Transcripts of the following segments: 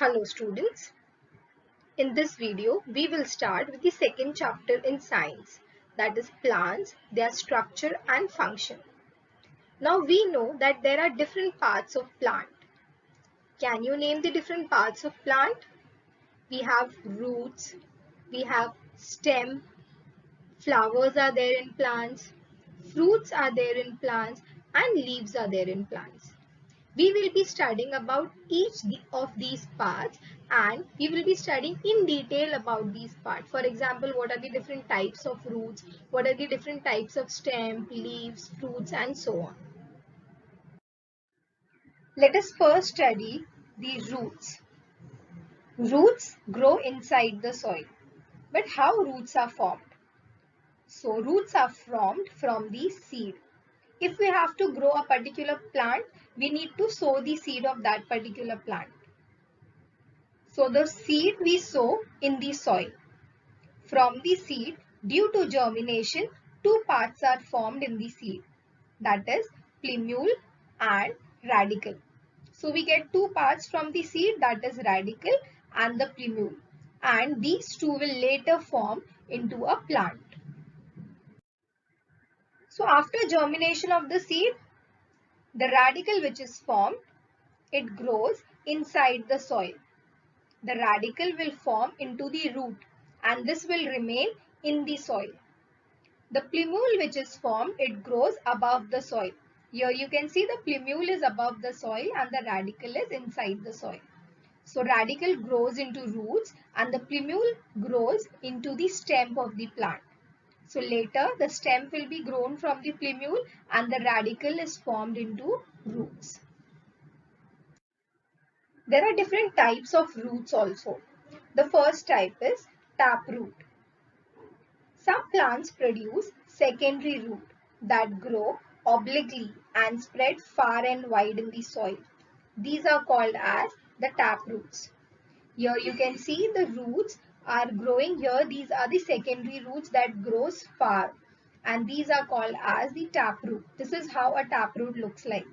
Hello students. In this video, we will start with the second chapter in science, that is plants, their structure and function. Now we know that there are different parts of plant. Can you name the different parts of plant? We have roots, we have stem, flowers are there in plants, fruits are there in plants, and leaves are there in plants. We will be studying about each of these parts and we will be studying in detail about these parts. For example, what are the different types of roots, what are the different types of stem, leaves, fruits and so on. Let us first study the roots. Roots grow inside the soil. But how roots are formed? So roots are formed from the seed. If we have to grow a particular plant, we need to sow the seed of that particular plant. So the seed we sow in the soil. From the seed, due to germination, two parts are formed in the seed. That is plumule and radicle. So we get two parts from the seed, that is radicle and the plumule. And these two will later form into a plant. So after germination of the seed, the radicle which is formed, it grows inside the soil. The radicle will form into the root and this will remain in the soil. The plumule which is formed, it grows above the soil. Here you can see the plumule is above the soil and the radicle is inside the soil. So radicle grows into roots and the plumule grows into the stem of the plant. So later the stem will be grown from the plumule and the radicle is formed into roots. There are different types of roots also. The first type is taproot. Some plants produce secondary root that grow obliquely and spread far and wide in the soil. These are called as the taproots. Here you can see the roots are growing here. These are the secondary roots that grows far and these are called as the taproot. This is how a taproot looks like.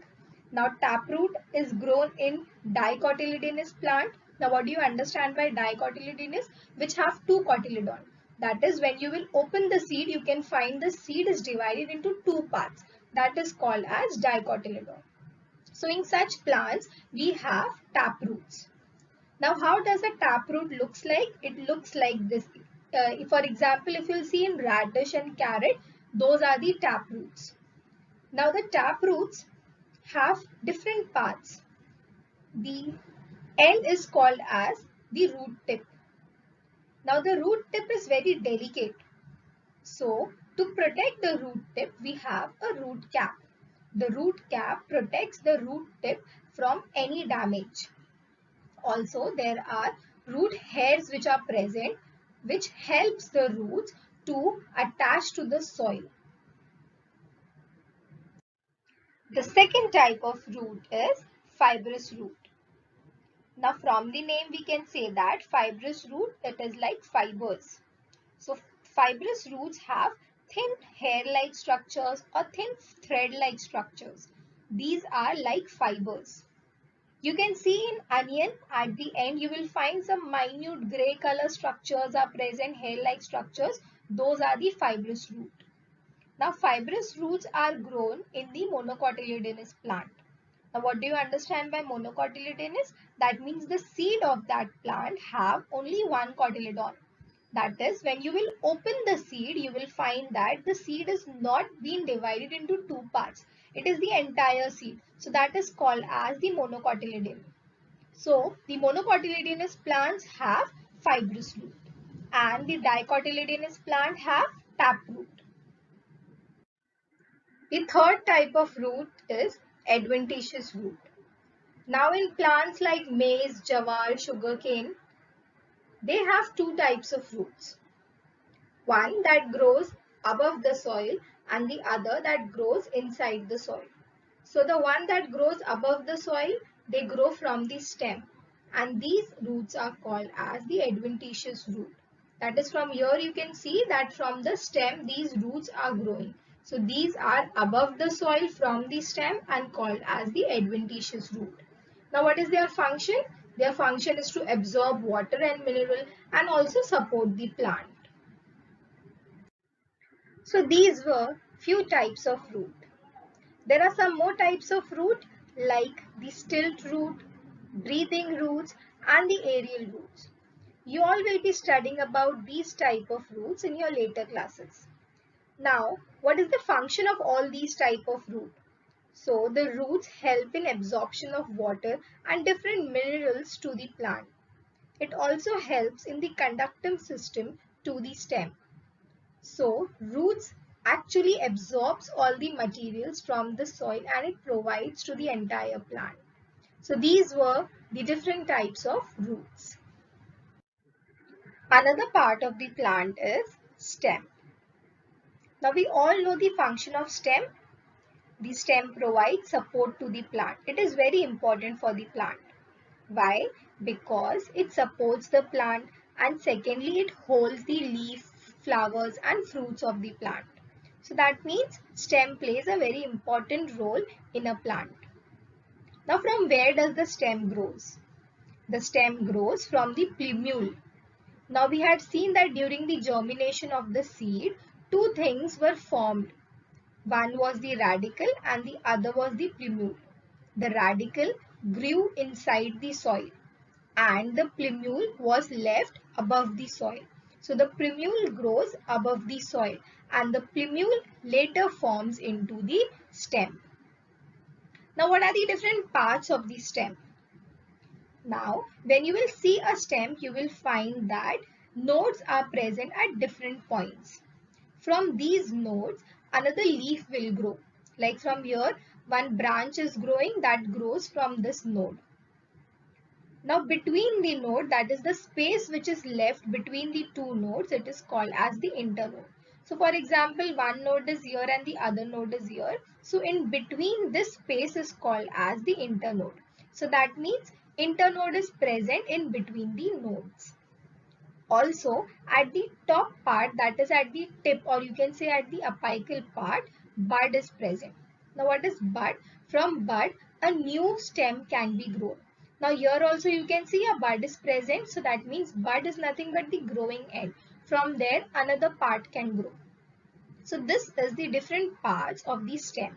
Now taproot is grown in dicotyledonous plant. Now what do you understand by dicotyledonous? Which have two cotyledon. That is, when you will open the seed, you can find the seed is divided into two parts. That is called as dicotyledon. So in such plants, we have taproots. Now how does a taproot looks like? It looks like this. For example, if you'll see in radish and carrot, those are the taproots. Now the taproots have different parts. The end is called as the root tip. Now the root tip is very delicate. So to protect the root tip, we have a root cap. The root cap protects the root tip from any damage. Also, there are root hairs which are present, which helps the roots to attach to the soil. The second type of root is fibrous root. Now from the name we can say that fibrous root, it is like fibers. So fibrous roots have thin hair-like structures or thin thread-like structures. These are like fibers. You can see in onion at the end you will find some minute grey color structures are present, hair-like structures. Those are the fibrous root. Now fibrous roots are grown in the monocotyledonous plant. Now what do you understand by monocotyledonous? That means the seed of that plant have only one cotyledon. That is, when you will open the seed, you will find that the seed is not being divided into two parts. It is the entire seed. So that is called as the monocotyledon. So the monocotyledonous plants have fibrous root and the dicotyledonous plant have taproot. The third type of root is adventitious root. Now in plants like maize, jawar, sugarcane, they have two types of roots. One that grows above the soil and the other that grows inside the soil. So the one that grows above the soil, they grow from the stem and these roots are called as the adventitious root. That is, from here you can see that from the stem these roots are growing. So these are above the soil from the stem and called as the adventitious root. Now what is their function? Their function is to absorb water and mineral and also support the plant. So these were few types of root. There are some more types of root like the stilt root, breathing roots and the aerial roots. You all will be studying about these type of roots in your later classes. Now, what is the function of all these type of root? So, the roots help in absorption of water and different minerals to the plant. It also helps in the conductive system to the stem. So, roots actually absorbs all the materials from the soil and it provides to the entire plant. So, these were the different types of roots. Another part of the plant is stem. Now, we all know the function of stem. The stem provides support to the plant. It is very important for the plant. Why? Because it supports the plant and secondly it holds the leaf, flowers and fruits of the plant. So that means stem plays a very important role in a plant. Now from where does the stem grows? The stem grows from the plumule. Now we had seen that during the germination of the seed, two things were formed. One was the radicle and the other was the plumule. The radicle grew inside the soil and the plumule was left above the soil. So the plumule grows above the soil and the plumule later forms into the stem. Now what are the different parts of the stem? Now when you will see a stem, you will find that nodes are present at different points. From these nodes, another leaf will grow. Like from here, one branch is growing that grows from this node. Now between the node, that is the space which is left between the two nodes, it is called as the internode. So for example, one node is here and the other node is here. So in between this space is called as the internode. So that means internode is present in between the nodes. Also, at the top part, that is at the tip or you can say at the apical part, bud is present. Now what is bud? From bud, a new stem can be grown. Now here also you can see a bud is present. So that means bud is nothing but the growing end. From there, another part can grow. So this is the different parts of the stem.